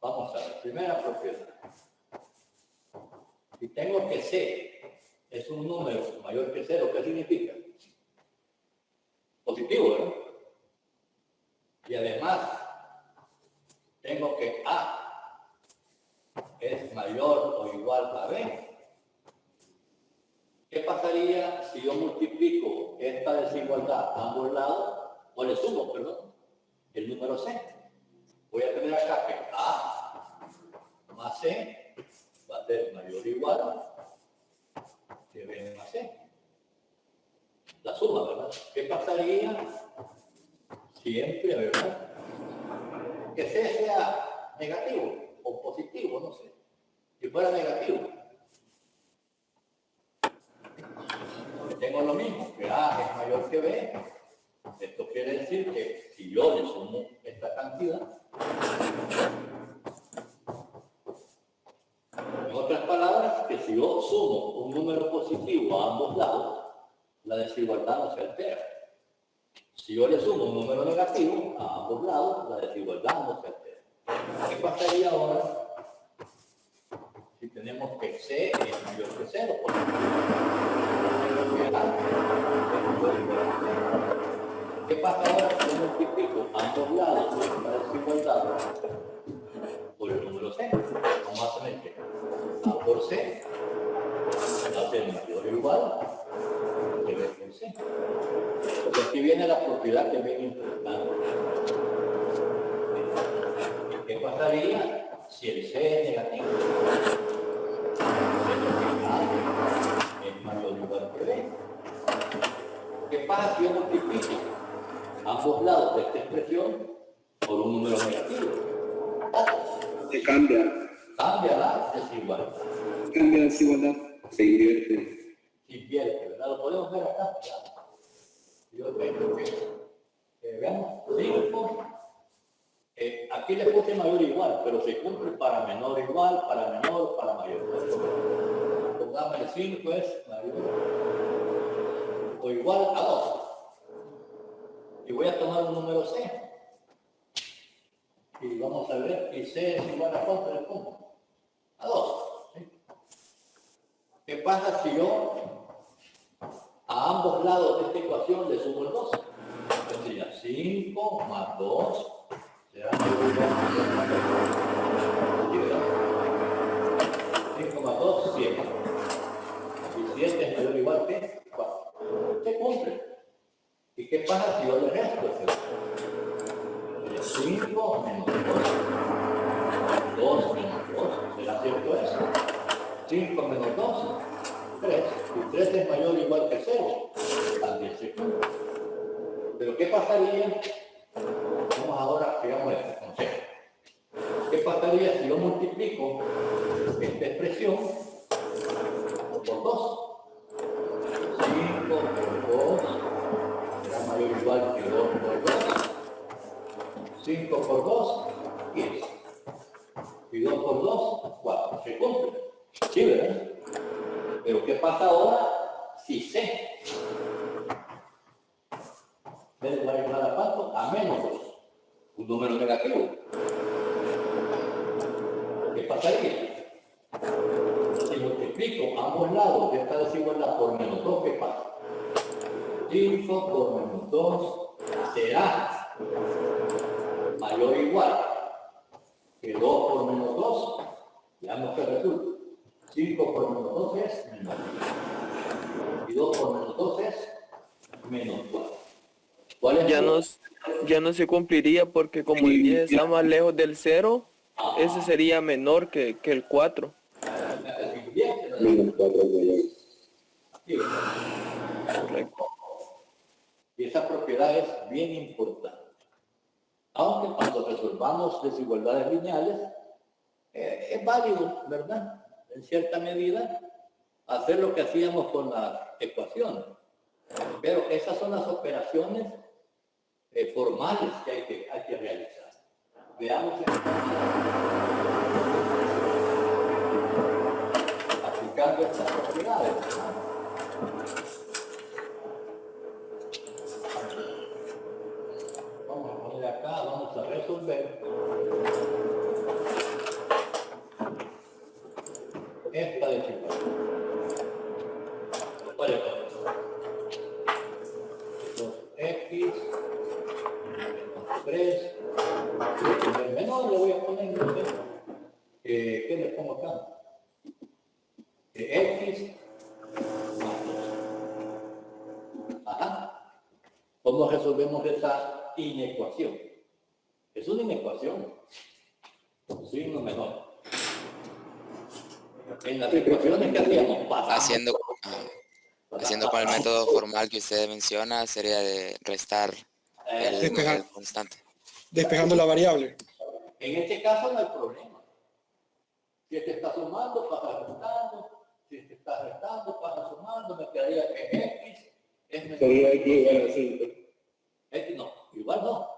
Vamos a ver. Primera propiedad. Si tengo que C es un número mayor que 0, ¿qué significa? Positivo, ¿verdad? Y además, tengo que A es mayor o igual a B. ¿Qué pasaría si yo multiplico esta desigualdad a ambos lados, o le sumo, perdón, el número C? voy a tener acá que A más C va a ser mayor o igual que B más C. La suma, ¿verdad? ¿Qué pasaría siempre, verdad? Que C sea negativo o positivo, no sé. Si fuera negativo, tengo lo mismo, que A es mayor que B. Esto quiere decir que si yo le sumo esta cantidad, en otras palabras, que si yo sumo un número positivo a ambos lados, la desigualdad no se altera. Si yo le sumo un número negativo a ambos lados, la desigualdad no se altera. ¿Qué pasaría ahora si tenemos que C es mayor que 0? Por ejemplo, ¿qué pasa ahora si yo multiplico ambos lados de esta desigualdad por el número C? Vamos a tener que A por C va a ser mayor o igual que B por C. Porque aquí viene la propiedad que es bien importante. ¿Qué pasaría si el C es negativo? Es mayor o igual que B. ¿Qué pasa si yo multiplico ambos lados de esta expresión por un número negativo? Se cambia. Cambia la desigualdad. Cambia la desigualdad. Se invierte. Se invierte, ¿verdad? Lo podemos ver acá. Yo tengo que veamos, 5. Aquí le puse mayor o igual, pero se cumple para menor igual, para menor, para mayor. Pongamos el 5 es mayor o igual a 2. Y voy a tomar un número C. Y vamos a ver, y C es igual a cuánto le pongo. A 2. ¿Sí? ¿Qué pasa si yo a ambos lados de esta ecuación le sumo el 2? Entonces sería 5 más 2 será mayor o igual a 2. 5 más 2, 7. Y 7 es mayor o igual que 4. Se cumple. ¿Y qué pasa si yo le resto este 5 menos 2. 2 menos 2. ¿Será cierto eso? 5 menos 2, 3. Y 3 es mayor o igual que 0. También se cumple. Pero ¿qué pasaría? Vamos ahora, digamos este concepto. ¿Qué pasaría si yo multiplico esta expresión por 2? 5 por 2 será mayor o igual que 2 por 2. 5 por 2, 10. Y 2 por 2, 4. Se cumple. Sí, ¿verdad? Pero ¿qué pasa ahora si C va a igual a cuánto? A menos 2. Un número negativo. ¿Qué pasaría? Si multiplico ambos lados de esta desigualdad por menos 2, ¿qué pasa? 5 por menos 2 será mayor o igual que 2 por menos 2, veamos qué resulta. 5 por menos 2 es menos 1. Y 2 por menos 2 es menos 4. ¿Cuál es Ya no se cumpliría porque como el 10 está más lejos del 0, ese sería menor que el 4. Menos 4 Correcto. Y esa propiedad es bien importante. Aunque cuando resolvamos desigualdades lineales, es válido, ¿verdad? En cierta medida, hacer lo que hacíamos con las ecuaciones. Pero esas son las operaciones formales que hay que realizar. Veamos aplicando estas propiedades. Vamos a poner acá, vamos a resolver esta desigualdad. Vale, 2x menos 3. El menor le voy a poner, no sé, ¿qué le pongo acá? X más 2. Ajá. ¿Cómo resolvemos esa inecuación? Es una inecuación. Signo menor. En las ecuaciones que hacíamos, Haciendo con el método formal que usted menciona, sería de restar el constante. Despejando la variable. En este caso no hay problema. Si este está sumando, pasa restando. Si este está restando, pasa sumando. Me quedaría que X es menor. Sería X igual a 5. X no, igual no.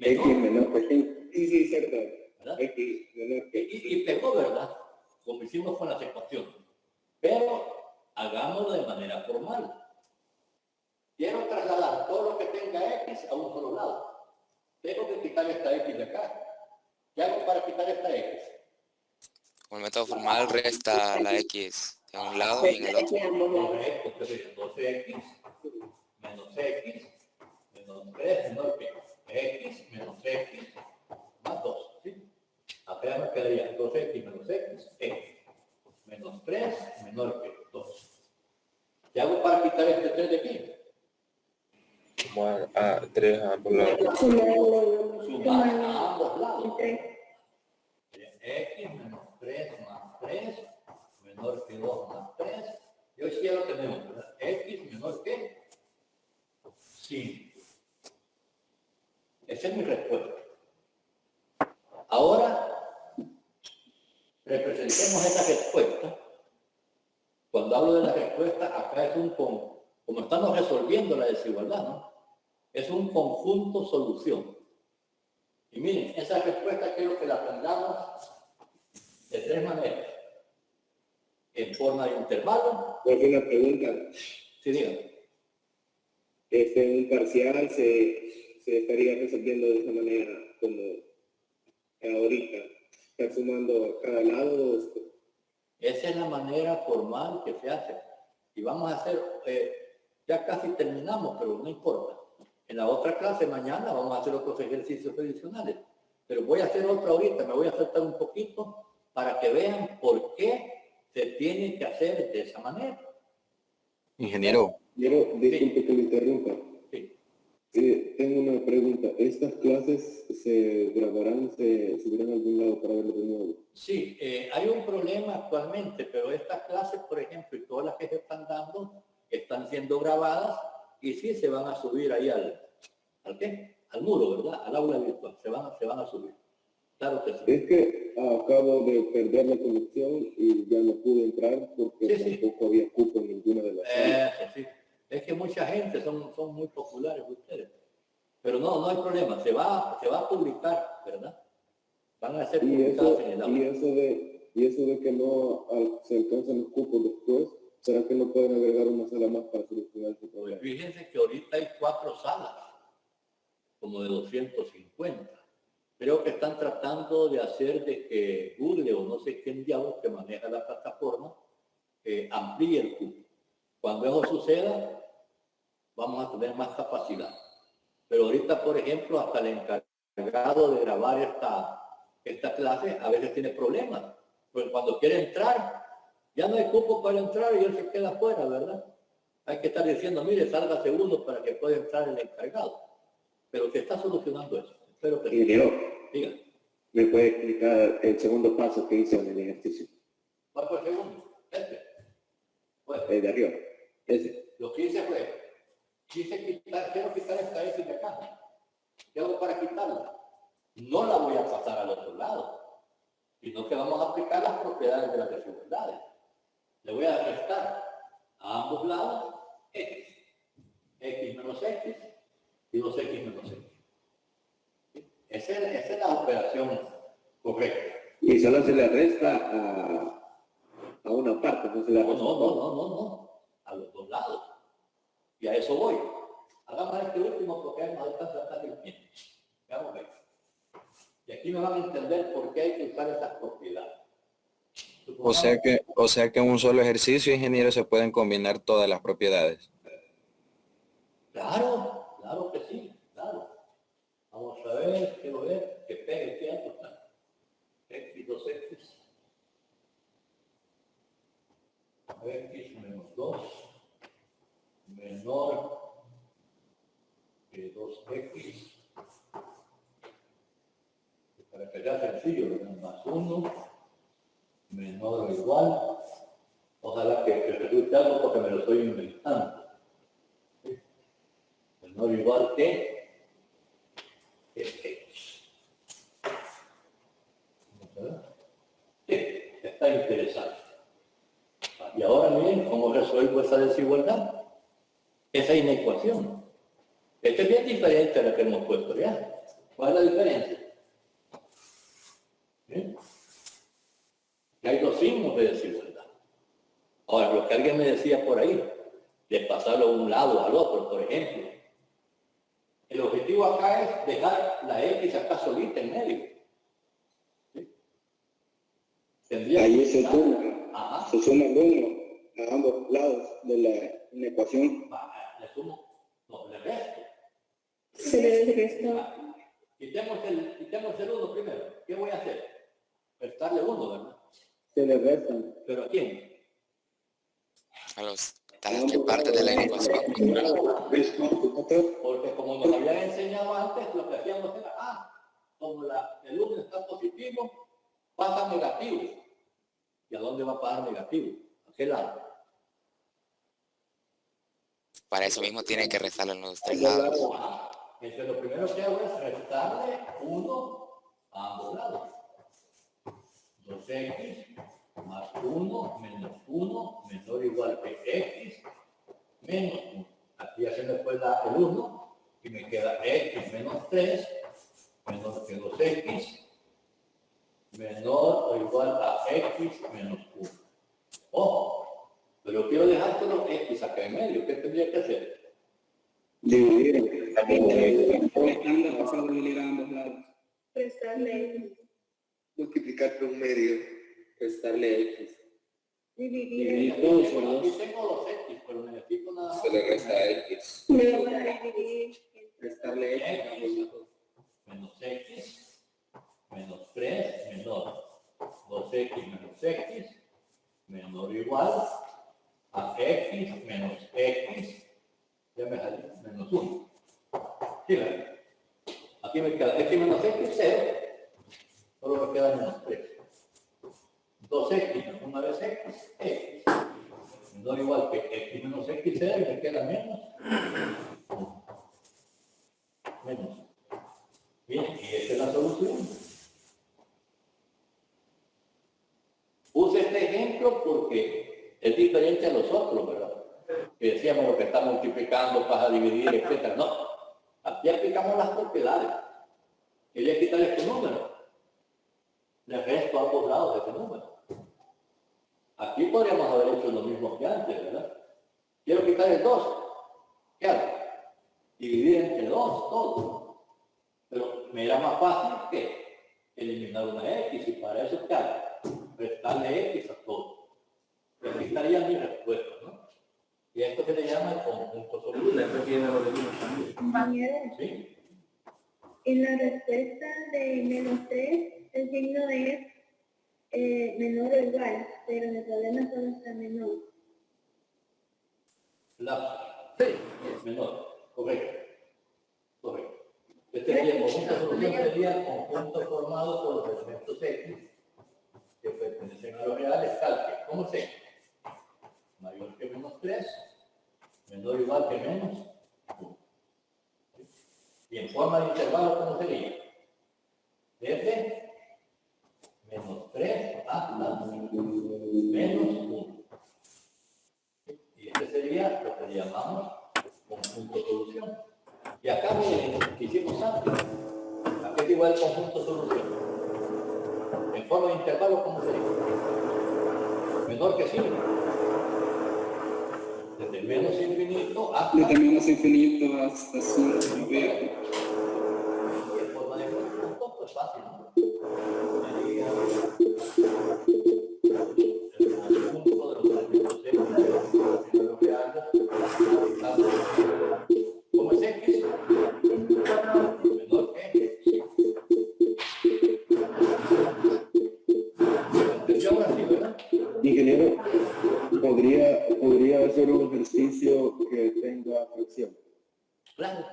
X menor que 5. Sí, cierto. ¿Verdad? X menor que 5. Y pegó, ¿verdad? Como hicimos con las ecuaciones. Pero hagámoslo de manera formal. Quiero trasladar todo lo que tenga X a un solo lado. Tengo que quitar esta X de acá. ¿Qué hago para quitar esta X? Con el método formal resta la X de un lado y en el otro. Correcto, entonces X menos X menos 3 menor que X menos X más 2. ¿Sí? Acá me quedaría 2X menos X, menos 3 menor que 2. ¿Qué hago para quitar este 3 de aquí? Sumar a 3 a ambos lados. Sumar a ambos lados. X menos 3 más 3 menor que 2 más 3. Y hoy sí ya lo tenemos, ¿verdad? X menor que 5. Esa es mi respuesta. Ahora, representemos esa respuesta. Cuando hablo de la respuesta, acá es como estamos resolviendo la desigualdad, ¿no? Es un conjunto solución. Y miren, esa respuesta quiero que la aprendamos de 3 maneras. En forma de intervalo. Por una pregunta. Sí, dígame. Un parcial se estaría resolviendo de esa manera como ahorita. ¿Está sumando a cada lado? Esa es la manera formal que se hace. Y vamos a hacer, ya casi terminamos, pero no importa. En la otra clase mañana vamos a hacer otros ejercicios adicionales. Pero voy a hacer otra ahorita, me voy a saltar un poquito para que vean por qué se tiene que hacer de esa manera. Ingeniero. Disculpe que le interrumpa. Sí. Tengo una pregunta. ¿Estas clases se grabarán, se subirán a algún lado para verlo de nuevo? Sí, hay un problema actualmente, pero estas clases, por ejemplo, y todas las que se están dando, están siendo grabadas y sí se van a subir ahí al muro, ¿verdad? Al aula virtual, se van a subir. Claro que sí. Es que acabo de perder la conexión y ya no pude entrar porque tampoco había cupo en ninguna de las salas. Sí. Es que mucha gente son muy populares ustedes. Pero no hay problema, se va a publicar, ¿verdad? Van a ser publicados en el aula. Y eso de que no se alcanzan los cupos después, ¿será que no pueden agregar una sala más para solucionar este problema? Fíjense que ahorita hay 4 salas, como de 250. Creo que están tratando de hacer de que Google o no sé quién diablos que maneja la plataforma amplíe el cupo. Cuando eso suceda, vamos a tener más capacidad. Pero ahorita, por ejemplo, hasta el encargado de grabar esta clase a veces tiene problemas. Pues cuando quiere entrar, ya no hay cupo para entrar y él se queda afuera, ¿verdad? Hay que estar diciendo, mire, sálgase uno para que pueda entrar el encargado. Pero se está solucionando eso. Espero que Diga. ¿Me puede explicar el segundo paso que hizo en el ejercicio? ¿Cuál fue el segundo? El de arriba. Ese. Lo que hice fue, quiero quitar esta X de acá. ¿Qué hago para quitarla? No la voy a pasar al otro lado, sino que vamos a aplicar las propiedades de las desigualdades. Le voy a restar a ambos lados X. X menos X y 2X menos X. Esa es la operación correcta. Y solo se le resta a una parte, no se le resta. No. A los dos lados. Y a eso voy. Hagamos este último porque nos alcanza hasta el tiempo. Veamos ahí. Y aquí me van a entender por qué hay que usar esas propiedades. O sea que en un solo ejercicio, ingeniero, se pueden combinar todas las propiedades. Claro que sí, claro. Vamos a ver, quiero ver, que pegue aquí algo. X, 2X. X menos 2 menor que 2X 1 menor o igual. Ojalá que resulte algo porque me lo estoy inventando. ¿Sí? Menor o igual que X. Sí, está interesante. Y ahora miren cómo resuelvo esa desigualdad, esa inecuación. Esta es bien diferente a la que hemos puesto ya. ¿Cuál es la diferencia? ¿Sí? Que hay dos signos de desigualdad. Ahora, lo que alguien me decía por ahí, de pasarlo de un lado al otro, por ejemplo. El objetivo acá es dejar la X acá solita en medio. ¿Sí? Tendría ahí que se suma el 1 a ambos lados de la ecuación. Le sumo, no, le resto. Se le resta. Quitemos el 1 primero. ¿Qué voy a hacer? Restarle 1, ¿verdad? Se le restan. ¿Pero a quién? A las tres partes de la inecuación. Porque como nos habían enseñado antes, lo que hacíamos era, como el 1 está positivo, pasa negativo. ¿Y a dónde va a pasar negativo? ¿A qué lado? Para eso mismo tiene que restarlo en los tres lados. Entonces lo primero que hago es restarle 1 a ambos lados. 2x más 1 menos 1 menor o igual que x menos 1. Aquí ya se me fue el 1 y me queda x menos 3 menor que 2x menor o igual a x menos 1. Ojo, pero quiero dejar solo x acá en medio. ¿Qué tendría que hacer? Dividir. Pasar a dividir a ambos lados. Restarle X. Multiplicar por un medio. Restarle X. Dividir. Aquí tengo 2x, pero necesito nada más. Se le resta X. Luego dividir. Restarle X. Menos x menos 3 menor 2x menos x menor o igual a x menos x, ya me salí, menos 1. ¿Sí, verdad? Aquí me queda x menos x, 0. Solo me queda menos 3. 2x menos una vez x, menor o igual que x menos x, 0, y me queda menos 1. Menos. Bien, y esta es la solución. Puse este ejemplo porque es diferente a los otros, ¿verdad? Que decíamos lo que está multiplicando, pasa a dividir, etc. No, aquí aplicamos las propiedades. Quería quitar este número. Le resto a ambos lados de este número. Aquí podríamos haber hecho lo mismo que antes, ¿verdad? Quiero quitar el 2. ¿Qué hago? Dividir entre 2 todo. Pero me era más fácil que eliminar una X, y para eso, ¿qué hago? Restarle X a todo. Y aquí estaría mi respuesta, ¿no? Y esto se le llama el conjunto soluble. Compañero, ¿Sí? en la respuesta de menos 3, el signo es menor o igual, pero en el problema solo está menor. Sí, es menor. Correcto. Correcto. Este sería el conjunto solución, sería el conjunto formado por los elementos X que pertenecen a los reales, tal que, ¿cómo se? Mayor que menos 3, menor o igual que menos 1. Y en forma de intervalo, ¿cómo sería? Desde menos 3 hasta menos 1. Y este sería lo que llamamos conjunto solución. Y acá miren, que hicimos antes. Aquí es igual el conjunto solución. En forma de intervalo, ¿cómo sería? Menor que 5. Desde menos infinito hasta... Desde menos infinito hasta 5. Y en forma de conjunto, pues fácil, ¿no? Sería el conjunto de los elementos X, de los reales, ¿cómo es X? Menor que X. ¿Entendió ahora sí, verdad? Ingeniero, ¿podría hacer un ejercicio que tenga fracción? Claro.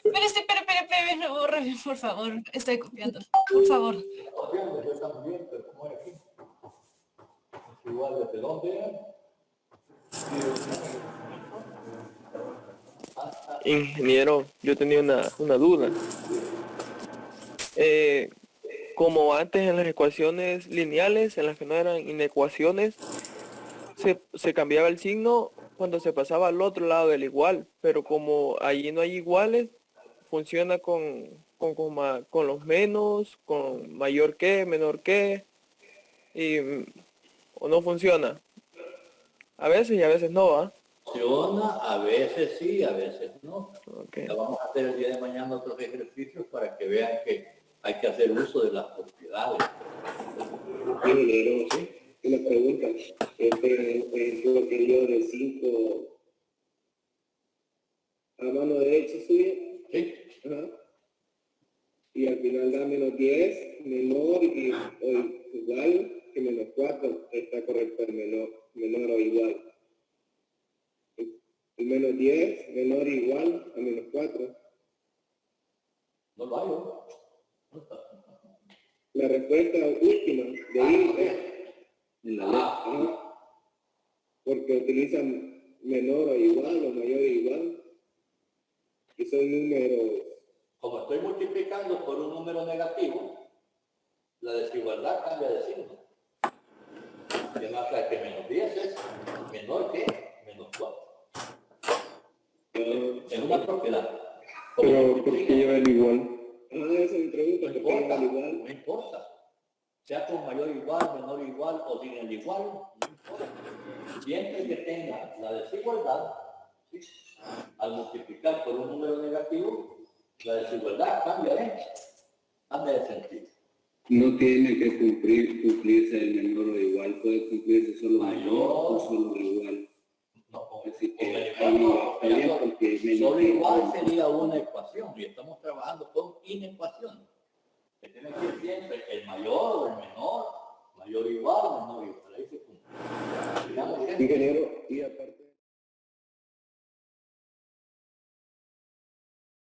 Espera, no borre, por favor. Estoy copiando. Por favor. Igual desde dónde era. Ingeniero, yo tenía una duda. Como antes en las ecuaciones lineales, en las que no eran inecuaciones, se cambiaba el signo cuando se pasaba al otro lado del igual, pero como allí no hay iguales, funciona con los menos, con mayor que, menor que, o no funciona. A veces y a veces no, ¿ah? Funciona, a veces sí, a veces no. Okay. Ya vamos a hacer el día de mañana otros ejercicios para que vean que hay que hacer uso de las propiedades. Ingeniero, ¿sí? Una pregunta. Ejemplo que dio de 5 a mano derecha suya. Sí. Ajá. Y al final da menos 10, menor y o igual que menos 4. Está correcto el menor o igual. El menos 10, menor o igual a menos 4. No lo hago. La respuesta última de ahí en la letra. Porque utilizan menor o igual o mayor o igual. Y son números. Como estoy multiplicando por un número negativo, la desigualdad cambia de signo. Además, que menos 10 es menor que menos 4. Es una propiedad. Pero ¿por qué lleva el igual? Esa es mi pregunta. No importa, no importa. Sea con mayor igual, menor igual o sin el igual, no importa. Siempre que tenga la desigualdad, ¿sí? Al multiplicar por un número negativo, la desigualdad cambia de sentido. No tiene que cumplirse el menor o igual, puede cumplirse solo mayor o solo igual. No, así que solo igual sería una ecuación y estamos trabajando con inecuaciones. Que tiene que ir siempre el mayor o el menor, mayor o igual, menor o igual. Ahí se cumple. Ingeniero, y aparte